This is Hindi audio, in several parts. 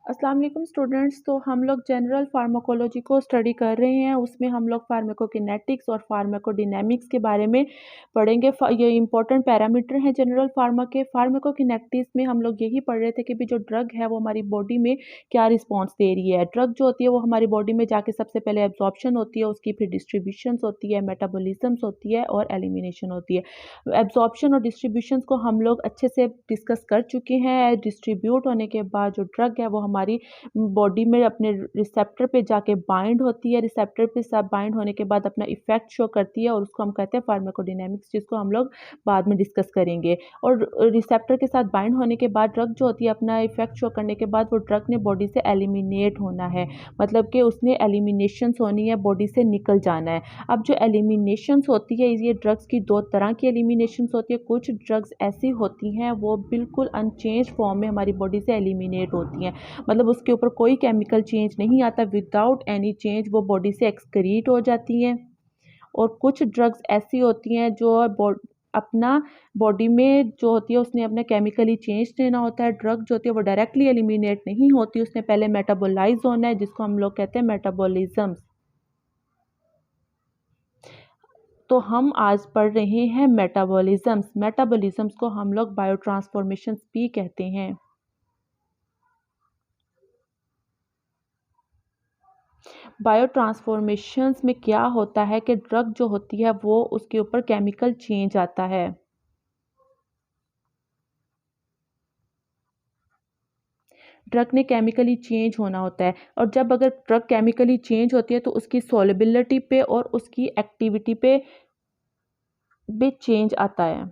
अस्सलाम वालेकुम स्टूडेंट्स। तो हम लोग जनरल फार्माकोलॉजी को स्टडी कर रहे हैं। उसमें हम लोग फार्माकोकिनेटिक्स और फार्माकोडायनामिक्स के बारे में पढ़ेंगे। ये इंपॉर्टेंट पैरामीटर हैं जनरल फार्मा के। फार्माकोकिनेटिक्स में हम लोग यही पढ़ रहे थे कि भी जो ड्रग है वो हमारी बॉडी में क्या रिस्पॉन्स दे रही है। ड्रग जो होती है वो हमारी बॉडी में जाके सबसे पहले एब्जॉर्प्शन होती है, उसकी फिर डिस्ट्रीब्यूशंस होती है, मेटाबॉलिज्म्स होती है और एलिमिनेशन होती है। एब्जॉर्प्शन और डिस्ट्रीब्यूशंस को हम लोग अच्छे से डिस्कस कर चुके हैं। डिस्ट्रीब्यूट होने के बाद जो ड्रग है वो हमारी बॉडी में अपने रिसेप्टर पे जाके बाइंड होती है। रिसेप्टर पे सब बाइंड होने के बाद अपना इफेक्ट शो करती है और उसको हम कहते हैं फार्माकोडायनामिक्स, जिसको हम लोग बाद में डिस्कस करेंगे। और रिसेप्टर के साथ बाइंड होने के बाद ड्रग जो होती है अपना इफेक्ट शो करने के बाद वो ड्रग ने बॉडी से एलिमिनेट होना है, मतलब कि उसने एलिमिनेशंस होनी है, बॉडी से निकल जाना है। अब जो एलिमिनेशंस होती है, ये ड्रग्स की दो तरह की एलिमिनेशंस होती है। कुछ ड्रग्स ऐसी होती हैं वो बिल्कुल अनचेंज फॉर्म में हमारी बॉडी से एलिमिनेट होती हैं, मतलब उसके ऊपर कोई केमिकल चेंज नहीं आता, विदाउट एनी चेंज वो बॉडी से एक्सक्रीट हो जाती हैं। और कुछ ड्रग्स ऐसी होती हैं जो अपना बॉडी में जो होती है उसने अपना केमिकली चेंज देना होता है। ड्रग जो होती है वो डायरेक्टली एलिमिनेट नहीं होती, उसने पहले मेटाबोलाइज होना है, जिसको हम लोग कहते हैं मेटाबॉलिज्म्स। तो हम आज पढ़ रहे हैं मेटाबॉलिज्म्स। मेटाबॉलिज्म्स को हम लोग बायोट्रांसफॉर्मेशंस भी कहते हैं। बायोट्रांसफॉर्मेशंस में क्या होता है कि ड्रग जो होती है वो उसके ऊपर केमिकल चेंज आता है। ड्रग ने केमिकली चेंज होना होता है, और जब अगर ड्रग केमिकली चेंज होती है तो उसकी सॉल्युबिलिटी पे और उसकी एक्टिविटी पे भी चेंज आता है।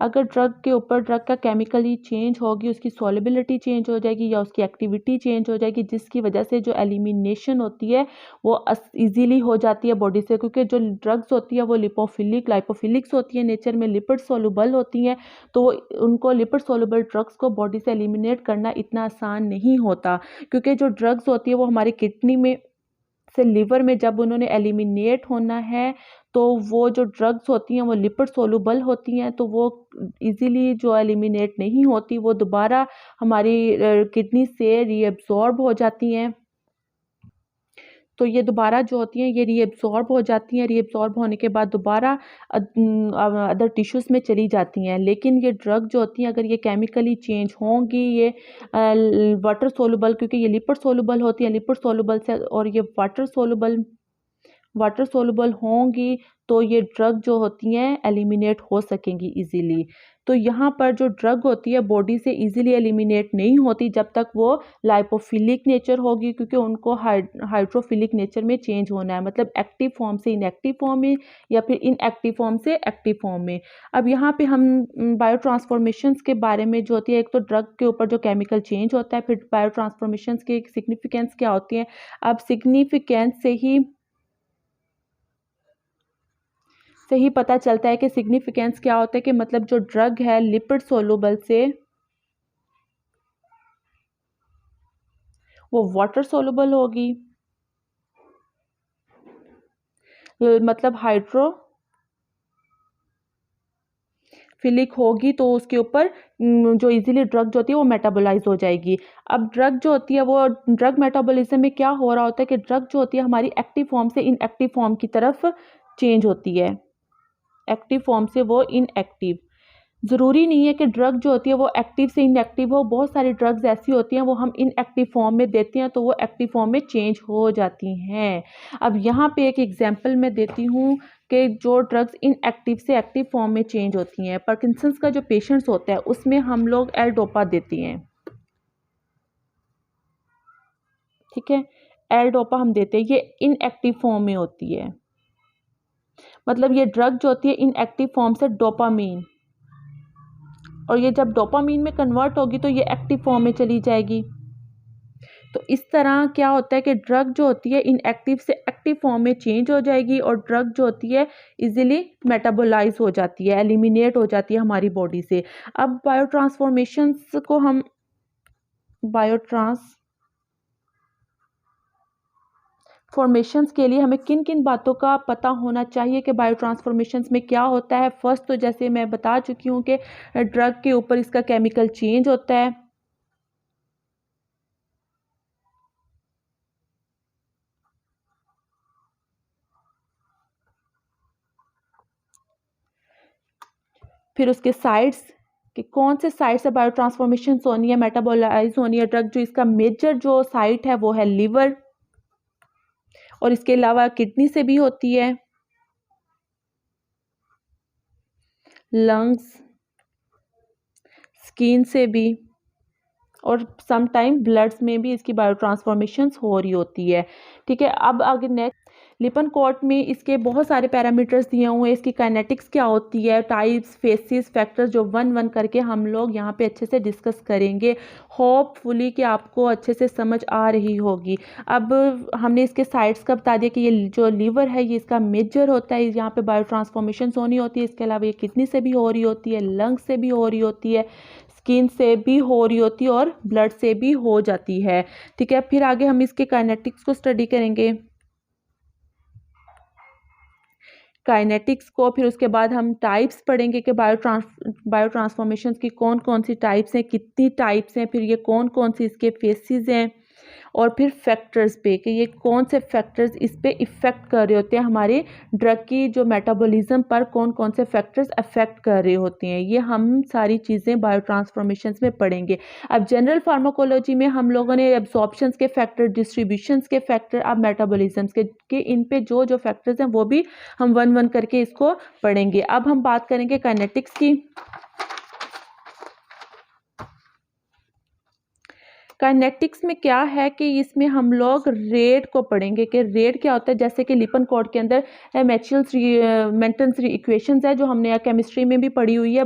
अगर ड्रग के ऊपर ड्रग का केमिकली चेंज होगी, उसकी सॉल्युबिलिटी चेंज हो जाएगी या उसकी एक्टिविटी चेंज हो जाएगी, जिसकी वजह से जो एलिमिनेशन होती है वो इजीली हो जाती है बॉडी से, क्योंकि जो ड्रग्स होती है वो लाइपोफिलिक्स होती है, नेचर में लिपिड सोलुबल होती हैं। तो उनको लिपिड सोलुबल ड्रग्स को बॉडी से एलिमिनेट करना इतना आसान नहीं होता, क्योंकि जो ड्रग्स होती है वो हमारी किडनी में से लिवर में जब उन्होंने एलिमिनेट होना है तो वो जो ड्रग्स होती हैं वो लिपिड सोलुबल होती हैं, तो वो इजीली जो एलिमिनेट नहीं होती, वो दोबारा हमारी किडनी से रीएब्जॉर्ब हो जाती हैं। तो ये दोबारा जो होती हैं ये रीएब्जॉर्ब हो जाती हैं। रीएब्जॉर्ब होने के बाद दोबारा अदर टिश्यूज़ में चली जाती हैं। लेकिन ये ड्रग जो होती हैं अगर ये केमिकली चेंज होंगी, ये वाटर सोलुबल, क्योंकि ये लिपिड सोलुबल होती हैं, लिपिड सोलुबल से और ये वाटर सोलुबल होंगी, तो ये ड्रग जो होती हैं एलिमिनेट हो सकेंगी इजीली। तो यहाँ पर जो ड्रग होती है बॉडी से इजीली एलिमिनेट नहीं होती जब तक वो लाइपोफिलिक नेचर होगी, क्योंकि उनको हाइड्रोफिलिक नेचर में चेंज होना है, मतलब एक्टिव फॉर्म से इनएक्टिव फॉर्म में या फिर इनएक्टिव फॉर्म से एक्टिव फॉर्म में। अब यहाँ पे हम बायो ट्रांसफॉर्मेशंस के बारे में जो होती है, एक तो ड्रग के ऊपर जो केमिकल चेंज होता है, फिर बायो ट्रांसफॉर्मेशंस के सिग्निफिकेंस क्या होती है। अब सिग्निफिकेंस से ही पता चलता है कि सिग्निफिकेंस क्या होता है, कि मतलब जो ड्रग है लिपिड सोलुबल से वो वाटर सोलुबल होगी, मतलब हाइड्रोफिलिक होगी, तो उसके ऊपर जो इजीली ड्रग जो होती है वो मेटाबोलाइज हो जाएगी। अब ड्रग जो होती है वो ड्रग मेटाबॉलिज्म में क्या हो रहा होता है कि ड्रग जो होती है हमारी एक्टिव फॉर्म से इनएक्टिव फॉर्म की तरफ चेंज होती है, एक्टिव फॉर्म से वो इनएक्टिव। ज़रूरी नहीं है कि ड्रग जो होती है वो एक्टिव से इनएक्टिव हो, बहुत सारी ड्रग्स ऐसी होती हैं वो हम इनएक्टिव फॉर्म में देते हैं तो वो एक्टिव फॉर्म में चेंज हो जाती हैं। अब यहाँ पे एक एग्जांपल मैं देती हूँ कि जो ड्रग्स इनएक्टिव से एक्टिव फॉर्म में चेंज होती हैं। पार्किंसंस का जो पेशेंट्स होता है उसमें हम लोग एल डोपा देते हैं, ठीक है, एल डोपा हम देते हैं, ये इनएक्टिव फॉर्म में होती है, मतलब ये ड्रग जो होती है इनएक्टिव फॉर्म से डोपामीन, और ये जब डोपामीन में कन्वर्ट होगी तो ये एक्टिव फॉर्म में चली जाएगी। तो इस तरह क्या होता है कि ड्रग जो होती है इनएक्टिव से एक्टिव फॉर्म में चेंज हो जाएगी, और ड्रग जो होती है इजीली मेटाबोलाइज हो जाती है, एलिमिनेट हो जाती है हमारी बॉडी से। अब बायोट्रांसफॉर्मेशंस को हम फॉर्मेशंस के लिए हमें किन किन बातों का पता होना चाहिए कि बायो ट्रांसफॉर्मेशंस में क्या होता है। फर्स्ट तो जैसे मैं बता चुकी हूँ कि ड्रग के ऊपर इसका केमिकल चेंज होता है, फिर उसके साइड्स कि कौन से साइड से बायो ट्रांसफॉर्मेशन होनी है, मेटाबोलाइज होनी है ड्रग, जो इसका मेजर जो साइट है वो है लिवर, और इसके अलावा किडनी से भी होती है, लंग्स, स्किन से भी, और सम टाइम ब्लड्स में भी इसकी बायो ट्रांसफॉर्मेशंस हो रही होती है। ठीक है, अब आगे नेक्स्ट लिपनकोट में इसके बहुत सारे पैरामीटर्स दिए हुए हैं। इसकी काइनेटिक्स क्या होती है, टाइप्स, फेसिस, फैक्टर्स, जो वन वन करके हम लोग यहाँ पे अच्छे से डिस्कस करेंगे। होपफुली कि आपको अच्छे से समझ आ रही होगी। अब हमने इसके साइड्स का बता दिया कि ये जो लीवर है ये इसका मेजर होता है, यहाँ पे बायो ट्रांसफॉर्मेशन होनी होती है। इसके अलावा ये किडनी से भी हो रही होती है, लंग्स से भी हो रही होती है, स्किन से भी हो रही होती है, और ब्लड से भी हो जाती है। ठीक है, फिर आगे हम इसके काइनेटिक्स को स्टडी करेंगे, काइनेटिक्स को। फिर उसके बाद हम टाइप्स पढ़ेंगे कि बायो ट्रांसफॉर्मेशन की कौन कौन सी टाइप्स हैं, कितनी टाइप्स हैं, फिर ये कौन कौन सी इसके फेसेस हैं, और फिर फैक्टर्स पे कि ये कौन से फैक्टर्स इस पे इफ़ेक्ट कर रहे होते हैं, हमारे ड्रग की जो मेटाबॉलिज्म पर कौन कौन से फैक्टर्स अफेक्ट कर रहे होते हैं। ये हम सारी चीज़ें बायो ट्रांसफॉर्मेशन में पढ़ेंगे। अब जनरल फार्माकोलॉजी में हम लोगों ने एब्जॉर्प्शंस के फैक्टर, डिस्ट्रीब्यूशंस के फैक्टर, अब मेटाबॉलिज्म्स के इन पे जो जो फैक्टर्स हैं वो भी हम वन वन करके इसको पढ़ेंगे। अब हम बात करेंगे काइनेटिक्स की। काइनेटिक्स में क्या है कि इसमें हम लोग रेट को पढ़ेंगे कि रेट क्या होता है। जैसे कि लिपनकोट के अंदर मेंटेंस इक्वेशंस है जो हमने केमिस्ट्री में भी पढ़ी हुई है,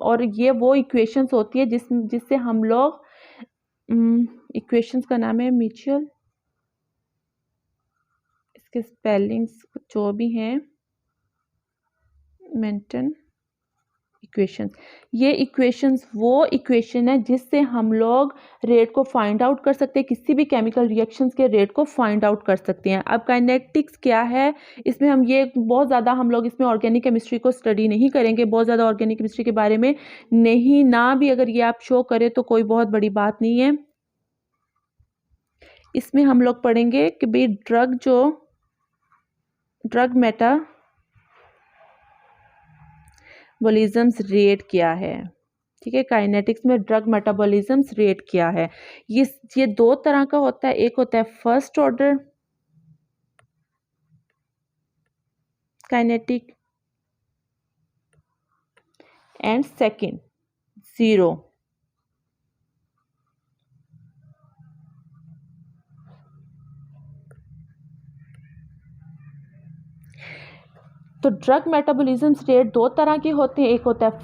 और ये वो इक्वेशंस होती है जिससे हम लोग, इक्वेशंस का नाम है म्यूचुअल, इसके स्पेलिंग्स जो भी हैं, मेंटेन इक्वेशंस, ये इक्वेशंस वो इक्वेशन है जिससे हम लोग रेट को फाइंड आउट कर सकते हैं, किसी भी केमिकल रिएक्शंस के रेट को फाइंड आउट कर सकते हैं। अब काइनेटिक्स क्या है, इसमें हम ये बहुत ज़्यादा हम लोग इसमें ऑर्गेनिक केमिस्ट्री को स्टडी नहीं करेंगे, बहुत ज़्यादा ऑर्गेनिक केमिस्ट्री के बारे में नहीं, ना भी अगर ये आप शो करें तो कोई बहुत बड़ी बात नहीं है। इसमें हम लोग पढ़ेंगे कि भाई ड्रग मेटाबॉलिज्म्स रेट क्या है। ठीक है, काइनेटिक्स में ड्रग मेटाबॉलिज्म्स रेट क्या है। ये दो तरह का होता है, एक होता है first order kinetic and second zero. तो ड्रग मेटाबॉलिज्म्स रेट दो तरह के होते हैं, एक होता है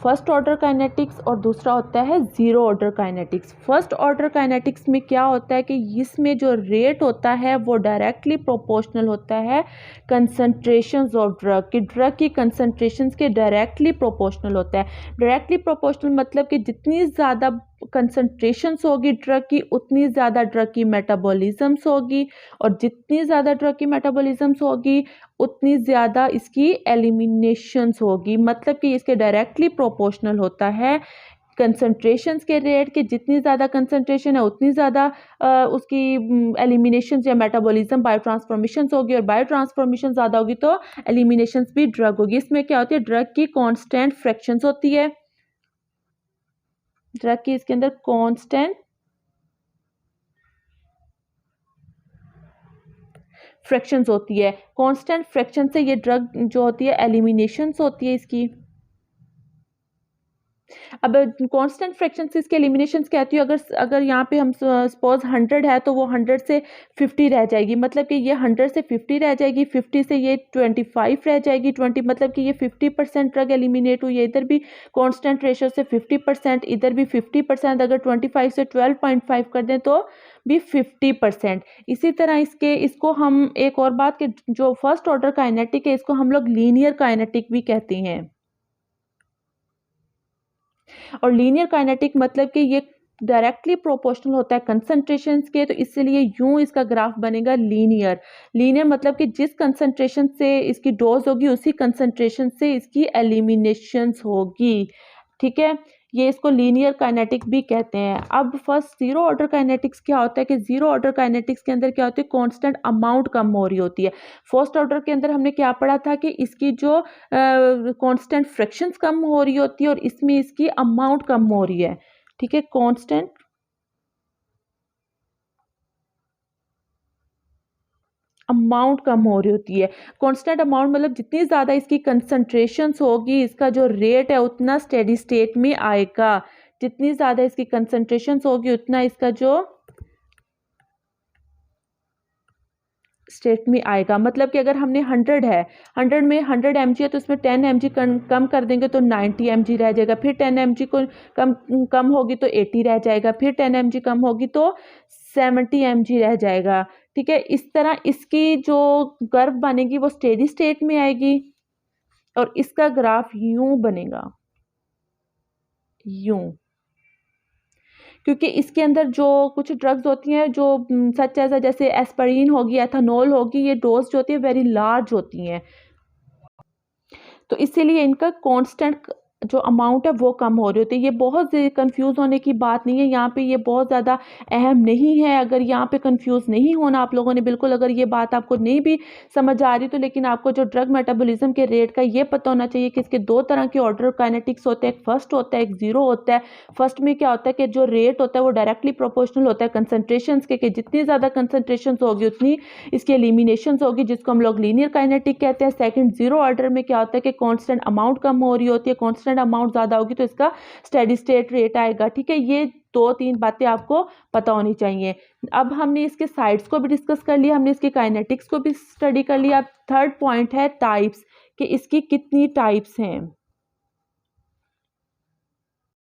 फर्स्ट ऑर्डर काइनेटिक्स और दूसरा होता है zero order kinetics. First order kinetics में क्या होता है कि इसमें जो रेट होता है वो डायरेक्टली प्रोपोर्शनल होता है कंसंट्रेशंस ऑफ ड्रग की कंसंट्रेशंस के डायरेक्टली प्रोपोर्शनल होता है। डायरेक्टली प्रोपोर्शनल मतलब कि जितनी ज़्यादा कंसंट्रेशंस होगी ड्रग की, उतनी ज़्यादा ड्रग की मेटाबॉलिज्म्स होगी, और जितनी ज़्यादा ड्रग की मेटाबॉलिज्म्स होगी उतनी ज़्यादा इसकी एलिमिनेशंस होगी। मतलब कि इसके डायरेक्टली प्रोपोर्शनल होता है कंसंट्रेशंस के रेट के, जितनी ज़्यादा कंसंट्रेशन है उतनी ज़्यादा उसकी एलिमिनेशंस या मेटाबॉलिज्म बायो ट्रांसफॉर्मेशंस होगी, और बायो ट्रांसफॉर्मेशन ज़्यादा होगी तो एलिमिनेशंस भी ड्रग होगी। इसमें क्या होती है, ड्रग की कांस्टेंट फ्रैक्शंस होती है, ड्रग की इसके अंदर कांस्टेंट फ्रैक्शंस होती है। कांस्टेंट फ्रैक्शन से ये ड्रग जो होती है एलिमिनेशंस होती है इसकी। अब कांस्टेंट फ्रैक्शन से इसके एलिमिनेशंस कहती हूँ, अगर यहाँ पे हम सपोज 100 है तो वो 100 से 50 रह जाएगी, मतलब कि ये 100 से 50 रह जाएगी, 50 से ये 25 रह जाएगी, 20 मतलब कि ये 50% ड्रग एलिमिनेट हुई है। इधर भी कांस्टेंट रेशो से 50%, इधर भी 50%, अगर 25 से 12.5 कर दें तो भी 50%। इसी तरह इसको हम एक और बात कि जो फर्स्ट ऑर्डर काइनेटिक है इसको हम लोग लीनियर काइनेटिक भी कहते हैं। और लीनियर काइनेटिक मतलब कि ये डायरेक्टली प्रोपोर्शनल होता है कंसंट्रेशंस के, तो इसलिए यूं इसका ग्राफ बनेगा लीनियर मतलब कि जिस कंसंट्रेशन से इसकी डोज होगी उसी कंसंट्रेशन से इसकी एलिमिनेशंस होगी। ठीक है, ये इसको लीनियर काइनेटिक भी कहते हैं। अब फर्स्ट जीरो ऑर्डर काइनेटिक्स क्या होता है कि जीरो ऑर्डर काइनेटिक्स के अंदर क्या होती है, कांस्टेंट अमाउंट कम हो रही होती है। फर्स्ट ऑर्डर के अंदर हमने क्या पढ़ा था कि इसकी जो कांस्टेंट फ्रैक्शंस कम हो रही होती है और इसमें इसकी अमाउंट कम हो रही है। ठीक है, कांस्टेंट अमाउंट कम हो रही होती है। कांस्टेंट अमाउंट मतलब जितनी ज़्यादा इसकी कंसंट्रेशंस होगी, इसका जो रेट है उतना स्टेडी स्टेट में आएगा। जितनी ज़्यादा इसकी कंसंट्रेशंस होगी उतना इसका जो स्टेट में आएगा। मतलब कि अगर हमने 100 है, 100 में 100 mg है तो उसमें 10 mg कम कर देंगे तो 90 mg रह जाएगा। फिर 10 mg को कम कम होगी तो 80 रह जाएगा। फिर 10 mg कम होगी तो 70 mg रह जाएगा। ठीक है, इस तरह इसकी जो कर्व बनेगी वो स्टेडी स्टेट में आएगी और इसका ग्राफ यूं बनेगा, यूं। क्योंकि इसके अंदर जो कुछ ड्रग्स होती हैं जो सच एज जैसे एस्पिरिन होगी, एथेनॉल होगी, ये डोज जो होती है वेरी लार्ज होती हैं, तो इसीलिए इनका कांस्टेंट जो अमाउंट है वो कम हो रही होती है। ये बहुत कंफ्यूज होने की बात नहीं है, यहाँ पे ये बहुत ज़्यादा अहम नहीं है। अगर यहाँ पे कंफ्यूज नहीं होना आप लोगों ने बिल्कुल, अगर ये बात आपको नहीं भी समझ आ रही तो लेकिन आपको जो ड्रग मेटाबॉलिज्म के रेट का ये पता होना चाहिए कि इसके दो तरह के ऑर्डर काइनेटिक्स होते हैं, एक फर्स्ट होता है एक जीरो होता है। फर्स्ट में क्या होता है कि जो रेट होता है वो डायरेक्टली प्रोपोर्शनल होता है कंसनट्रेशन के, कि जितनी ज़्यादा कंसनट्रेशन होगी उतनी इसकी एलिमिनेशन होगी, जिसको हम लोग लीनियर काइनेटिक कहते हैं। सेकंड जीरो ऑर्डर में क्या होता है कि कांस्टेंट अमाउंट कम हो रही होती है, कांस्टेंट अमाउंट ज़्यादा होगी तो इसका स्टेडी स्टेट रेट आएगा। ठीक है, ये दो तीन बातें आपको पता होनी चाहिए। अब हमने इसके साइड्स को भी डिस्कस कर लिया, हमने इसके काइनेटिक्स को भी स्टडी कर लिया। अब थर्ड पॉइंट है टाइप्स, कि इसकी कितनी टाइप्स हैं।